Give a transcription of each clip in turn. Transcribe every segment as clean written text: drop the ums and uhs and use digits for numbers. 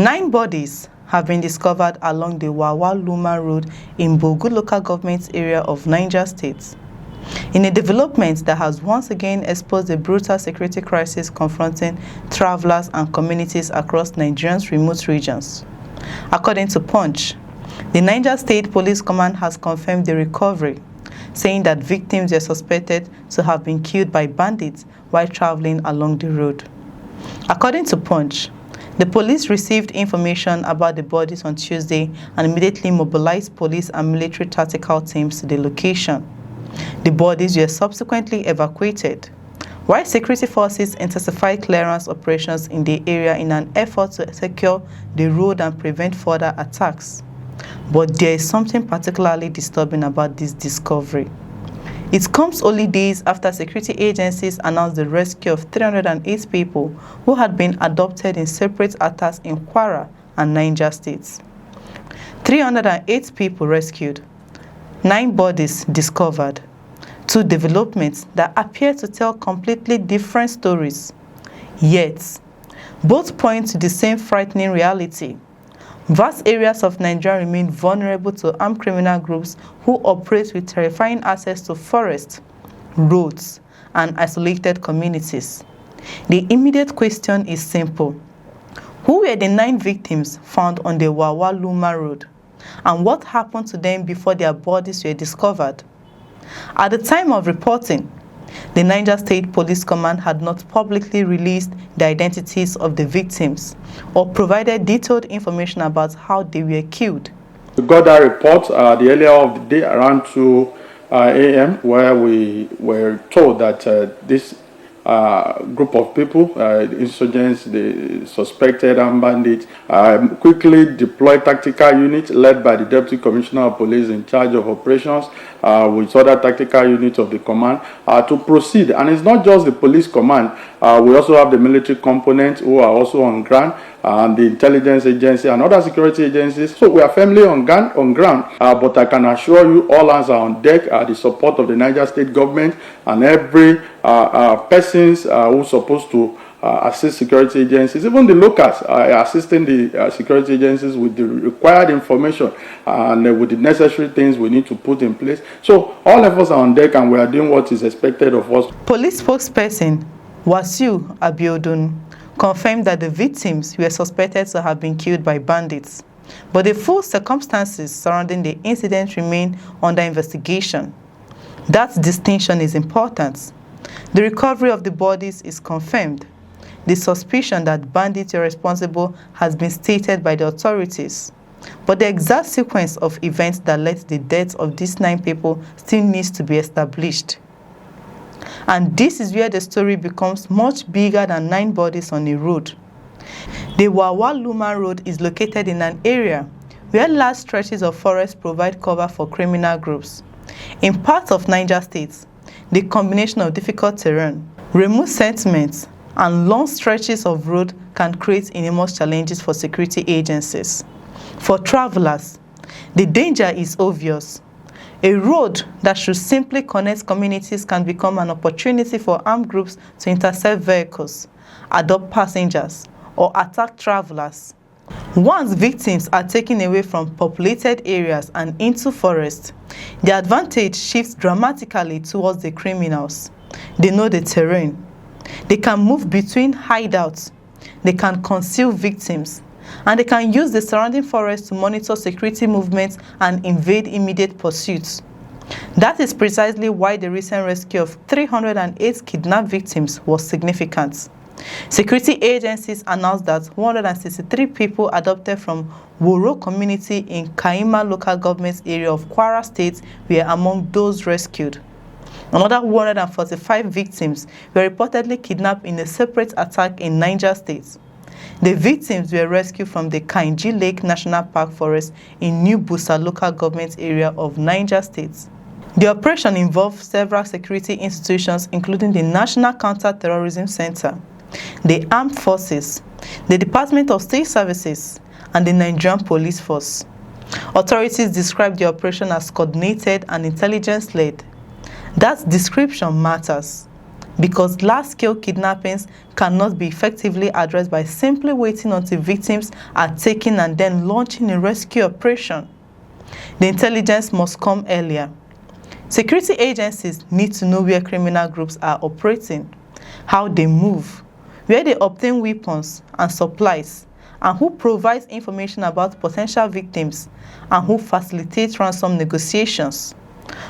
9 bodies have been discovered along the Wawa-Luma Road in Bogu local government area of Niger State, in a development that has once again exposed the brutal security crisis confronting travelers and communities across Nigeria's remote regions. According to Punch, the Niger State Police Command has confirmed the recovery, saying that victims were suspected to have been killed by bandits while traveling along the road. According to Punch, the police received information about the bodies on Tuesday and immediately mobilized police and military tactical teams to the location. The bodies were subsequently evacuated, while security forces intensified clearance operations in the area in an effort to secure the road and prevent further attacks. But there is something particularly disturbing about this discovery. It comes only days after security agencies announced the rescue of 308 people who had been abducted in separate attacks in Kwara and Niger states. 308 people rescued, 9 bodies discovered, 2 developments that appear to tell completely different stories. Yet, both point to the same frightening reality. Vast areas of Nigeria remain vulnerable to armed criminal groups who operate with terrifying access to forests, roads, and isolated communities. The immediate question is simple. Who were the 9 victims found on the Wawa-Luma Road? And what happened to them before their bodies were discovered? At the time of reporting, the Niger State Police Command had not publicly released the identities of the victims or provided detailed information about how they were killed. We got that report the earlier of the day around 2 a.m. where we were told that this group of people, insurgents, the suspected armed bandits, quickly deployed tactical units led by the Deputy Commissioner of Police in charge of operations with other tactical units of the command to proceed. And it's not just the police command, we also have the military component who are also on ground, and the intelligence agency and other security agencies. So we are firmly on ground, but I can assure you all hands are on deck, the support of the Niger State government and every persons who are supposed to assist security agencies, even the locals assisting the security agencies with the required information and with the necessary things we need to put in place. So all of us are on deck and we are doing what is expected of us. Police spokesperson Wasiu Abiodun confirmed that the victims were suspected to have been killed by bandits, but the full circumstances surrounding the incident remain under investigation. That distinction is important. The recovery of the bodies is confirmed. The suspicion that bandits are responsible has been stated by the authorities, but the exact sequence of events that led to the deaths of these 9 people still needs to be established. And this is where the story becomes much bigger than 9 bodies on a road. The Wawa-Luma Road is located in an area where large stretches of forest provide cover for criminal groups. In parts of Niger State, the combination of difficult terrain, remote settlements, and long stretches of road can create enormous challenges for security agencies. For travelers, the danger is obvious. A road that should simply connect communities can become an opportunity for armed groups to intercept vehicles, abduct passengers, or attack travelers. Once victims are taken away from populated areas and into forests, the advantage shifts dramatically towards the criminals. They know the terrain. They can move between hideouts. They can conceal victims. And they can use the surrounding forest to monitor security movements and invade immediate pursuits. That is precisely why the recent rescue of 308 kidnapped victims was significant. Security agencies announced that 163 people adopted from Woro community in Kaima local government area of Kwara State were among those rescued. Another 145 victims were reportedly kidnapped in a separate attack in Niger State. The victims were rescued from the Kainji Lake National Park Forest in New Busa local government area of Niger State. The operation involved several security institutions including the National Counter-Terrorism Center, the Armed Forces, the Department of State Services, and the Nigerian Police Force. Authorities described the operation as coordinated and intelligence-led. That description matters. because large-scale kidnappings cannot be effectively addressed by simply waiting until victims are taken and then launching a rescue operation. The intelligence must come earlier. Security agencies need to know where criminal groups are operating, how they move, where they obtain weapons and supplies, and who provides information about potential victims and who facilitates ransom negotiations.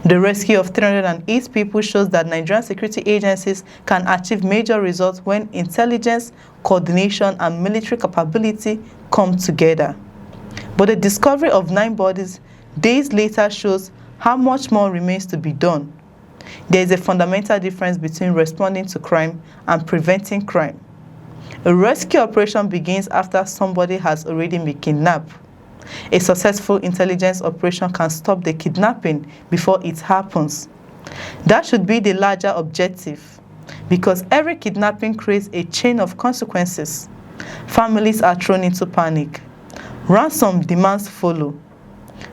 The rescue of 308 people shows that Nigerian security agencies can achieve major results when intelligence, coordination, and military capability come together. But the discovery of 9 bodies days later shows how much more remains to be done. There is a fundamental difference between responding to crime and preventing crime. A rescue operation begins after somebody has already been kidnapped. A successful intelligence operation can stop the kidnapping before it happens. That should be the larger objective, because every kidnapping creates a chain of consequences. Families are thrown into panic. Ransom demands follow.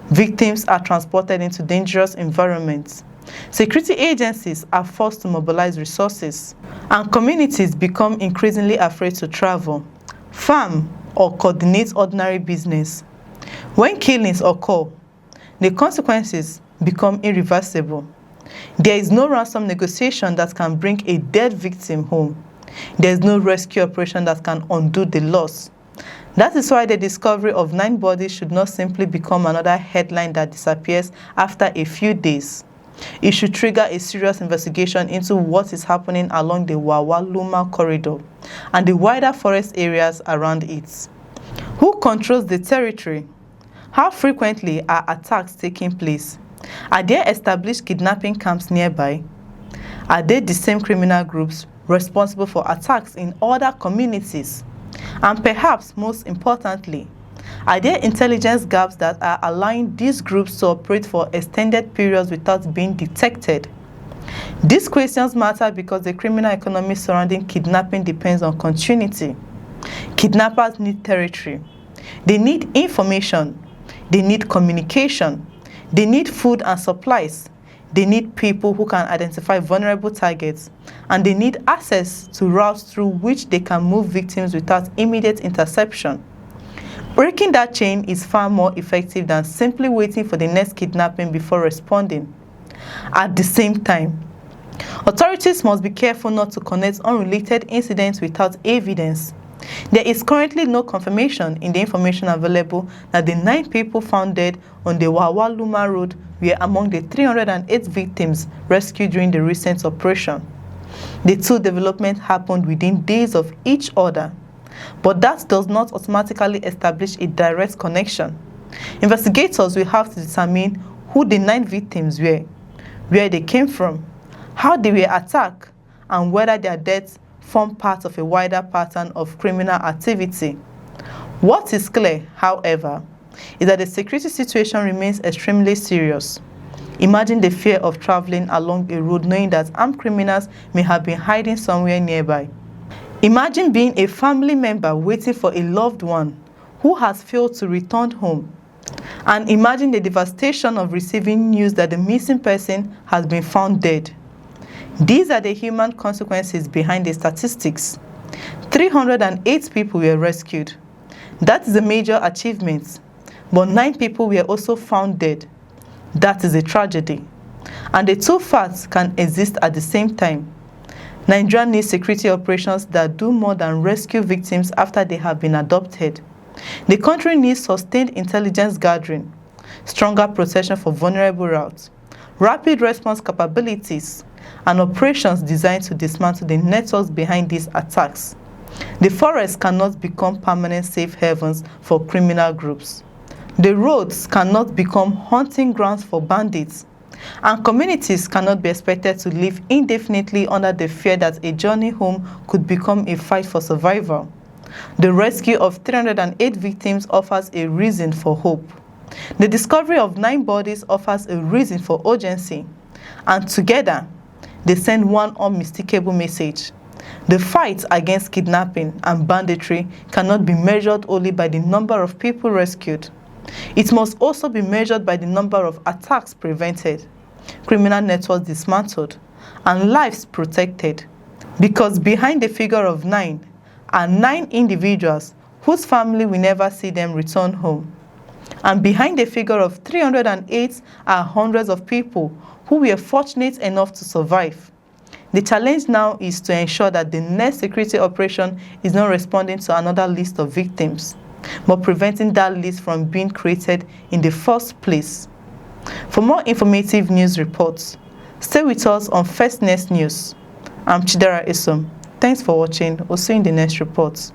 Victims are transported into dangerous environments. Security agencies are forced to mobilize resources, and communities become increasingly afraid to travel, farm, or coordinate ordinary business. When killings occur, the consequences become irreversible. There is no ransom negotiation that can bring a dead victim home. There is no rescue operation that can undo the loss. That is why the discovery of 9 bodies should not simply become another headline that disappears after a few days. It should trigger a serious investigation into what is happening along the Wawa-Luma corridor and the wider forest areas around it. Who controls the territory? How frequently are attacks taking place? Are there established kidnapping camps nearby? Are they the same criminal groups responsible for attacks in other communities? And perhaps most importantly, are there intelligence gaps that are allowing these groups to operate for extended periods without being detected? These questions matter because the criminal economy surrounding kidnapping depends on continuity. Kidnappers need territory. They need information. They need communication. They need food and supplies. They need people who can identify vulnerable targets, and they need access to routes through which they can move victims without immediate interception. Breaking that chain is far more effective than simply waiting for the next kidnapping before responding. At the same time, authorities must be careful not to connect unrelated incidents without evidence. There is currently no confirmation in the information available that the 9 people found dead on the Wawa-Luma road were among the 308 victims rescued during the recent operation. The 2 developments happened within days of each other, but that does not automatically establish a direct connection. Investigators will have to determine who the 9 victims were, where they came from, how they were attacked, and whether their deaths form part of a wider pattern of criminal activity. What is clear, however, is that the security situation remains extremely serious. Imagine the fear of traveling along a road knowing that armed criminals may have been hiding somewhere nearby. Imagine being a family member waiting for a loved one who has failed to return home. And imagine the devastation of receiving news that the missing person has been found dead. These are the human consequences behind the statistics. 308 people were rescued. That is a major achievement. But 9 people were also found dead. That is a tragedy. And the 2 facts can exist at the same time. Nigeria needs security operations that do more than rescue victims after they have been adopted. The country needs sustained intelligence gathering, stronger protection for vulnerable routes, rapid response capabilities, and operations designed to dismantle the networks behind these attacks. The forests cannot become permanent safe havens for criminal groups. The roads cannot become hunting grounds for bandits. And communities cannot be expected to live indefinitely under the fear that a journey home could become a fight for survival. The rescue of 308 victims offers a reason for hope. The discovery of 9 bodies offers a reason for urgency. And together, they send one unmistakable message. The fight against kidnapping and banditry cannot be measured only by the number of people rescued. It must also be measured by the number of attacks prevented, criminal networks dismantled, and lives protected. Because behind the figure of 9 are 9 individuals whose family will never see them return home. And behind the figure of 308 are hundreds of people who were fortunate enough to survive. The challenge now is to ensure that the next security operation is not responding to another list of victims, but preventing that list from being created in the first place. For more informative news reports, stay with us on First Next News. I'm Chidera Isom. Thanks for watching. We'll see you in the next report.